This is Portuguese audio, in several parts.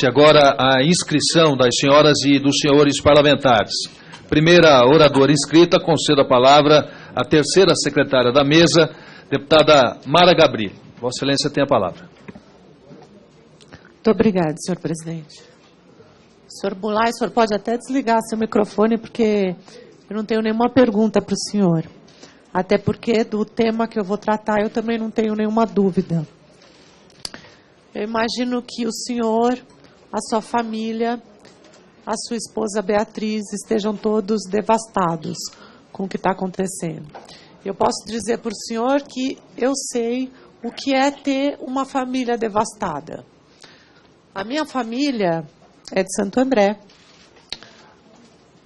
Inicia-se agora a inscrição das senhoras e dos senhores parlamentares. Primeira oradora inscrita, concedo a palavra à terceira secretária da mesa, deputada Mara Gabrilli. Vossa Excelência tem a palavra. Muito obrigada, senhor presidente. Senhor Bulay, o senhor pode até desligar seu microfone, porque eu não tenho nenhuma pergunta para o senhor. Até porque do tema que eu vou tratar eu também não tenho nenhuma dúvida. Eu imagino que o senhor, a sua família, a sua esposa Beatriz estejam todos devastados com o que está acontecendo. Eu posso dizer para o senhor que eu sei o que é ter uma família devastada. A minha família é de Santo André.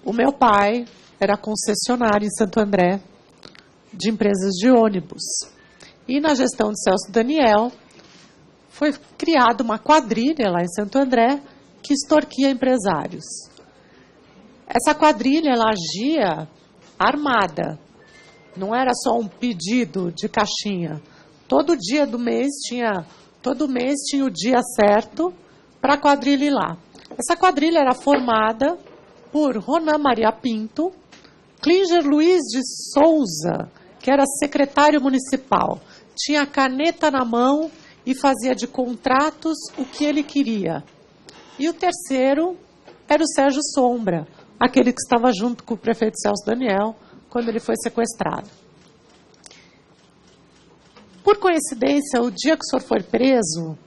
O meu pai era concessionário em Santo André de empresas de ônibus. E na gestão de Celso Daniel, foi criada uma quadrilha lá em Santo André que extorquia empresários. Essa quadrilha, ela agia armada. Não era só um pedido de caixinha. Todo mês tinha o dia certo para a quadrilha ir lá. Essa quadrilha era formada por Ronan Maria Pinto, Klinger Luiz de Souza, que era secretário municipal, tinha caneta na mão e fazia de contratos o que ele queria. E o terceiro era o Sérgio Sombra, aquele que estava junto com o prefeito Celso Daniel, quando ele foi sequestrado. Por coincidência, o dia que o senhor foi preso,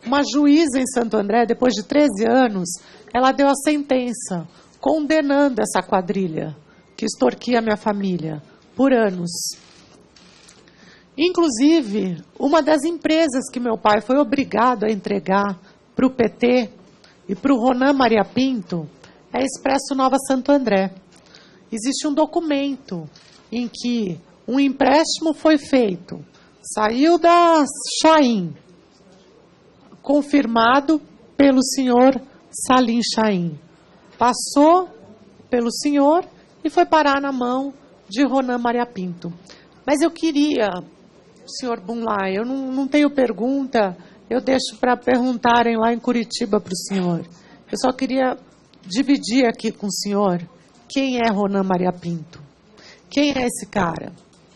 uma juíza em Santo André, depois de 13 anos, ela deu a sentença condenando essa quadrilha que extorquia a minha família por anos. Inclusive, uma das empresas que meu pai foi obrigado a entregar para o PT e para o Ronan Maria Pinto é a Expresso Nova Santo André. Existe um documento em que um empréstimo foi feito, saiu da Chaim, confirmado pelo senhor Salim Chaim. Passou pelo senhor e foi parar na mão de Ronan Maria Pinto. Mas eu queria, senhor Bulay, eu não tenho pergunta, eu deixo para perguntarem lá em Curitiba para o senhor. Eu só queria dividir aqui com o senhor quem é Ronan Maria Pinto. Quem é esse cara?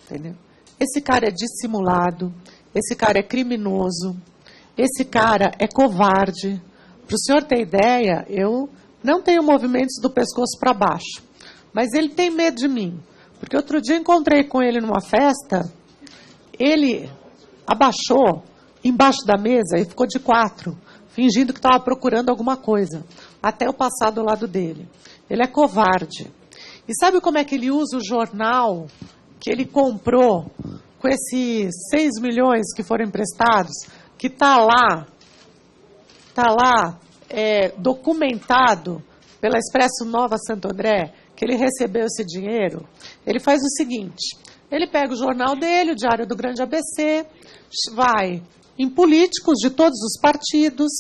Entendeu? Esse cara é dissimulado, esse cara é criminoso, esse cara é covarde. Para o senhor ter ideia, eu não tenho movimentos do pescoço para baixo, mas ele tem medo de mim. Porque outro dia encontrei com ele numa festa, ele abaixou embaixo da mesa e ficou de quatro, fingindo que estava procurando alguma coisa, até eu passar do lado dele. Ele é covarde. E sabe como é que ele usa o jornal que ele comprou com esses 6 milhões que foram emprestados, que está lá documentado pela Expresso Nova Santo André, que ele recebeu esse dinheiro? Ele faz o seguinte: ele pega o jornal dele, o Diário do Grande ABC, vai em políticos de todos os partidos,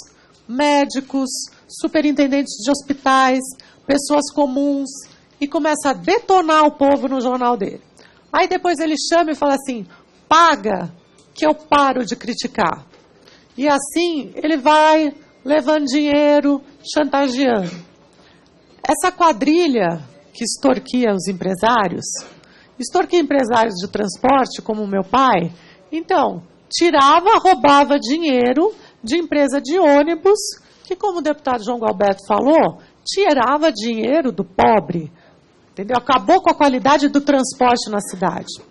médicos, superintendentes de hospitais, pessoas comuns, e começa a detonar o povo no jornal dele. Aí depois ele chama e fala assim: paga que eu paro de criticar. E assim ele vai levando dinheiro, chantageando. Essa quadrilha que extorquia os empresários de transporte, como o meu pai, então, roubava dinheiro de empresa de ônibus, que, como o deputado João Galberto falou, tirava dinheiro do pobre, entendeu? Acabou com a qualidade do transporte na cidade.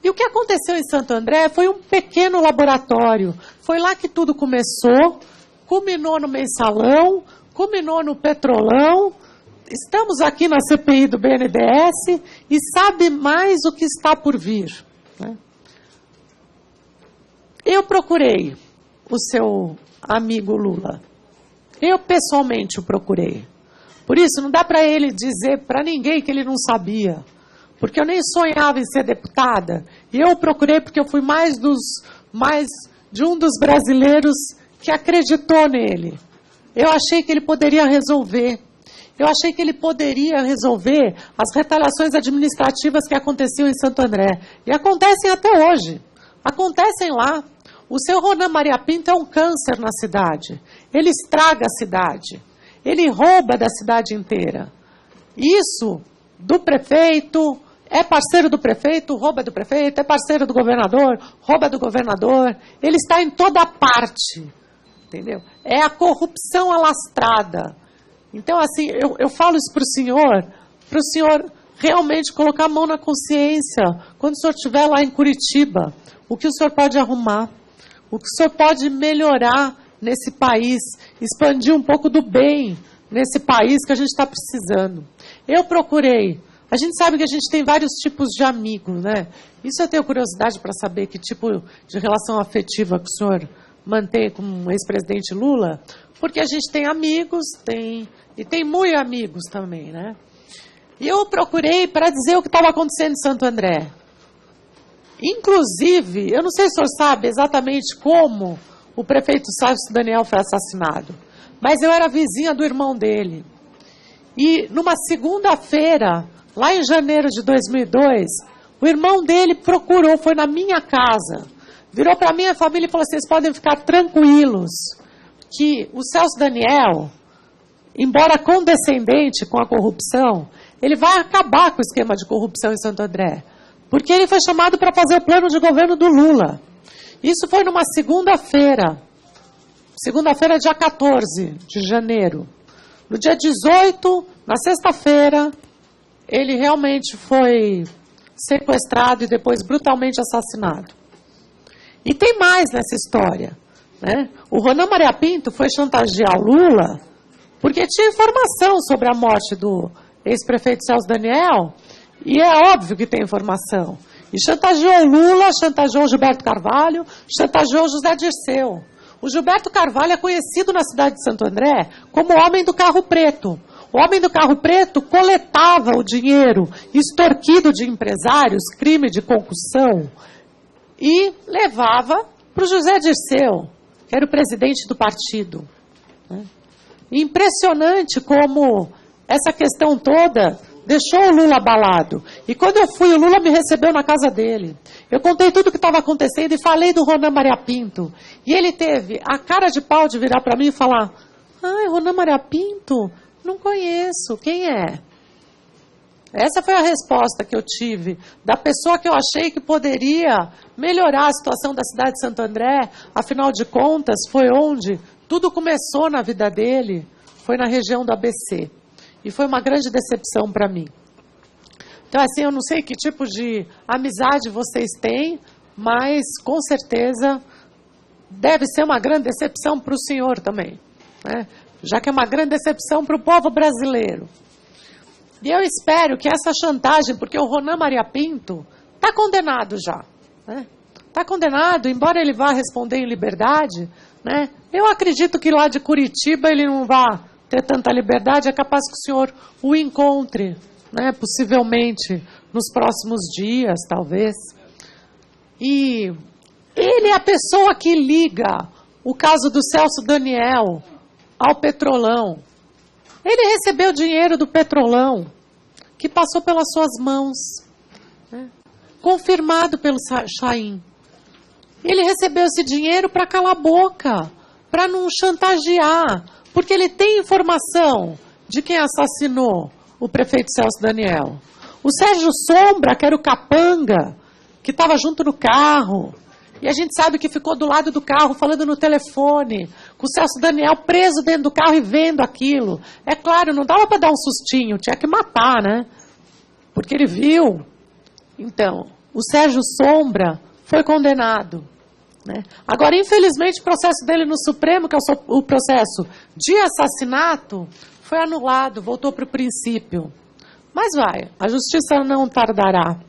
E o que aconteceu em Santo André foi um pequeno laboratório. Foi lá que tudo começou, culminou no mensalão, culminou no petrolão. Estamos aqui na CPI do BNDES e sabe mais o que está por vir, né? Eu procurei o seu amigo Lula. Eu pessoalmente o procurei. Por isso, não dá para ele dizer para ninguém que ele não sabia. Porque eu nem sonhava em ser deputada. E eu o procurei porque eu fui mais de um dos brasileiros que acreditou nele. Eu achei que ele poderia resolver. Eu achei que ele poderia resolver as retaliações administrativas que aconteciam em Santo André. E acontecem até hoje. Acontecem lá. O seu Ronan Maria Pinto é um câncer na cidade. Ele estraga a cidade. Ele rouba da cidade inteira. Isso do prefeito, é parceiro do prefeito, rouba do prefeito, é parceiro do governador, rouba do governador. Ele está em toda parte, entendeu? É a corrupção alastrada. Então, assim, eu falo isso para o senhor realmente colocar a mão na consciência. Quando o senhor estiver lá em Curitiba, o que o senhor pode arrumar? O que o senhor pode melhorar nesse país? Expandir um pouco do bem nesse país que a gente está precisando. Eu procurei. A gente sabe que a gente tem vários tipos de amigos, né? Isso eu tenho curiosidade para saber que tipo de relação afetiva que o senhor mantém com o ex-presidente Lula, porque a gente tem amigos, e tem muito amigos também, né? E eu procurei para dizer o que estava acontecendo em Santo André. Inclusive, eu não sei se o senhor sabe exatamente como o prefeito Celso Daniel foi assassinado, mas eu era vizinha do irmão dele. E numa segunda-feira, lá em janeiro de 2002, o irmão dele procurou, foi na minha casa, virou para a minha família e falou assim: vocês podem ficar tranquilos que o Celso Daniel, embora condescendente com a corrupção, ele vai acabar com o esquema de corrupção em Santo André, porque ele foi chamado para fazer o plano de governo do Lula. Isso foi numa segunda-feira, dia 14 de janeiro. No dia 18, na sexta-feira, ele realmente foi sequestrado e depois brutalmente assassinado. E tem mais nessa história, né? O Ronan Maria Pinto foi chantagear o Lula porque tinha informação sobre a morte do ex-prefeito Celso Daniel, e é óbvio que tem informação. E chantageou o Lula, chantageou o Gilberto Carvalho, chantageou o José Dirceu. O Gilberto Carvalho é conhecido na cidade de Santo André como o homem do carro preto. O homem do carro preto coletava o dinheiro extorquido de empresários, crime de concussão, e levava para o José Dirceu, que era o presidente do partido. Impressionante como essa questão toda deixou o Lula abalado. E quando eu fui, o Lula me recebeu na casa dele. Eu contei tudo o que estava acontecendo e falei do Ronan Maria Pinto. E ele teve a cara de pau de virar para mim e falar: ai, Ronan Maria Pinto? Não conheço. Quem é? Essa foi a resposta que eu tive da pessoa que eu achei que poderia melhorar a situação da cidade de Santo André. Afinal de contas, foi onde tudo começou na vida dele. Foi na região do ABC. E foi uma grande decepção para mim. Então, assim, eu não sei que tipo de amizade vocês têm, mas, com certeza, deve ser uma grande decepção para o senhor também, né? Já que é uma grande decepção para o povo brasileiro. E eu espero que essa chantagem, porque o Ronan Maria Pinto está condenado já, né? Está condenado, embora ele vá responder em liberdade, né? Eu acredito que lá de Curitiba ele não vá ter tanta liberdade, é capaz que o senhor o encontre, né, possivelmente nos próximos dias, talvez. E ele é a pessoa que liga o caso do Celso Daniel ao Petrolão. Ele recebeu dinheiro do Petrolão, que passou pelas suas mãos, né, confirmado pelo Chaim. Ele recebeu esse dinheiro para calar a boca, para não chantagear, porque ele tem informação de quem assassinou o prefeito Celso Daniel. O Sérgio Sombra, que era o capanga, que estava junto no carro, e a gente sabe que ficou do lado do carro falando no telefone, com o Celso Daniel preso dentro do carro e vendo aquilo. É claro, não dava para dar um sustinho, tinha que matar, né? Porque ele viu. Então, o Sérgio Sombra foi condenado, né? Agora, infelizmente, o processo dele no Supremo, que é o processo de assassinato, foi anulado, voltou para o princípio. Mas vai, a justiça não tardará,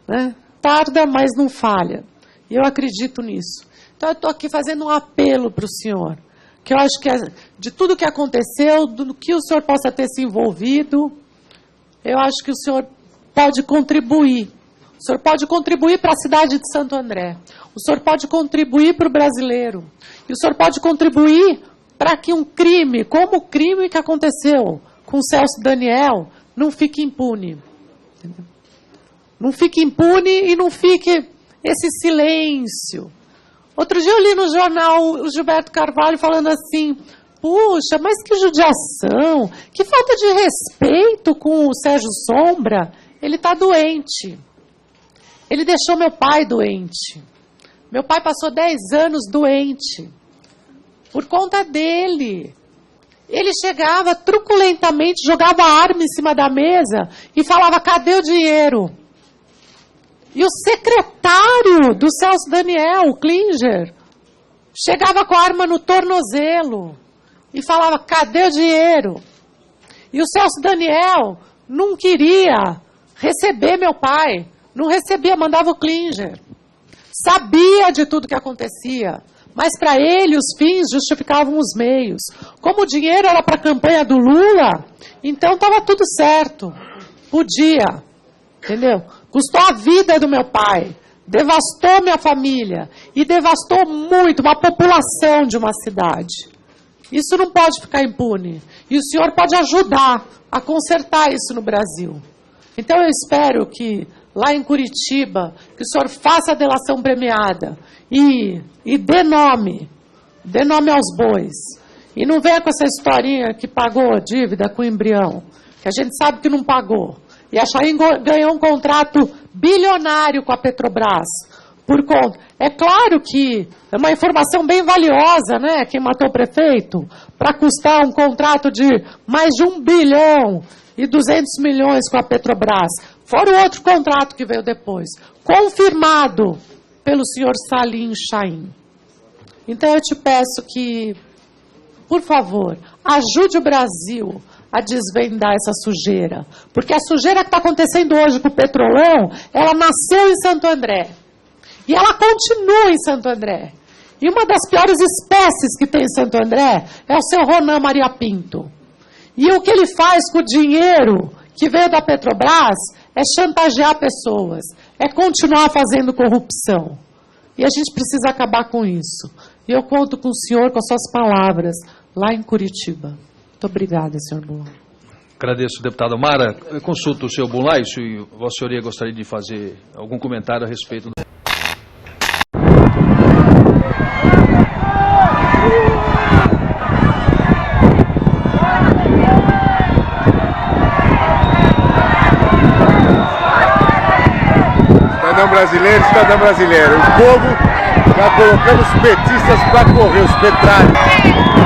né? Tarda, mas não falha. E eu acredito nisso. Então, eu estou aqui fazendo um apelo para o senhor, que eu acho que de tudo que aconteceu, do que o senhor possa ter se envolvido, eu acho que o senhor pode contribuir. O senhor pode contribuir para a cidade de Santo André. O senhor pode contribuir para o brasileiro. E o senhor pode contribuir para que um crime, como o crime que aconteceu com o Celso Daniel, não fique impune. Entendeu? Não fique impune e não fique esse silêncio. Outro dia eu li no jornal o Gilberto Carvalho falando assim, puxa, mas que judiação, que falta de respeito com o Sérgio Sombra. Ele está doente. Ele deixou meu pai doente. Meu pai passou 10 anos doente. Por conta dele. Ele chegava truculentamente, jogava a arma em cima da mesa e falava, cadê o dinheiro? E o secretário do Celso Daniel, o Klinger, chegava com a arma no tornozelo e falava, cadê o dinheiro? E o Celso Daniel não queria receber meu pai, não recebia, mandava o Klinger. Sabia de tudo que acontecia, mas para ele os fins justificavam os meios. Como o dinheiro era para a campanha do Lula, então estava tudo certo. Podia, entendeu? Custou a vida do meu pai, devastou minha família e devastou muito uma população de uma cidade. Isso não pode ficar impune. E o senhor pode ajudar a consertar isso no Brasil. Então eu espero que lá em Curitiba, que o senhor faça a delação premiada e dê nome aos bois. E não venha com essa historinha que pagou dívida com o embrião, que a gente sabe que não pagou. E a Chain ganhou um contrato bilionário com a Petrobras. Por conta. É claro que é uma informação bem valiosa, né? Quem matou o prefeito, para custar um contrato de mais de 1 bilhão e 200 milhões com a Petrobras. Fora o outro contrato que veio depois, confirmado pelo senhor Salim Chain. Então eu te peço que, por favor, ajude o Brasil a desvendar essa sujeira. Porque a sujeira que está acontecendo hoje com o Petrolão, ela nasceu em Santo André. E ela continua em Santo André. E uma das piores espécies que tem em Santo André é o seu Ronan Maria Pinto. E o que ele faz com o dinheiro que veio da Petrobras é chantagear pessoas, é continuar fazendo corrupção. E a gente precisa acabar com isso. E eu conto com o senhor, com as suas palavras, lá em Curitiba. Muito obrigada, senhor Bulay. Agradeço, deputada Mara. Eu consulto o senhor Bulay, se Vossa Senhoria gostaria de fazer algum comentário a respeito do... Cidadão brasileiro, o povo está colocando os petistas para correr, os petrários.